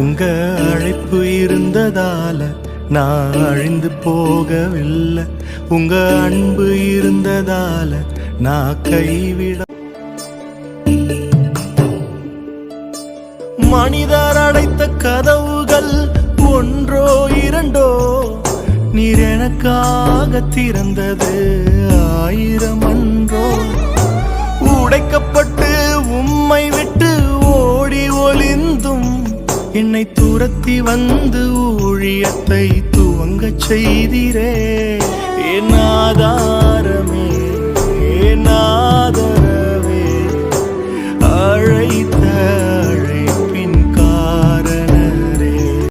உங்க அழைப்பு இருந்ததால நான் அழிந்து போகவில்லை. உங்க அன்பு இருந்ததால நான் கைவிட. மனிதர் அடைத்த கதவுகள் ஒன்றோ இரண்டோ, நீர் எனக்காக திறந்தது 1000 அன்றோ. உடைக்கப்பட்டு உம்மை விட்டு ஓடி ஒளிந்தும் என்னை துரத்தி வந்து ஊழியத்தை துவங்க செய்தீரே.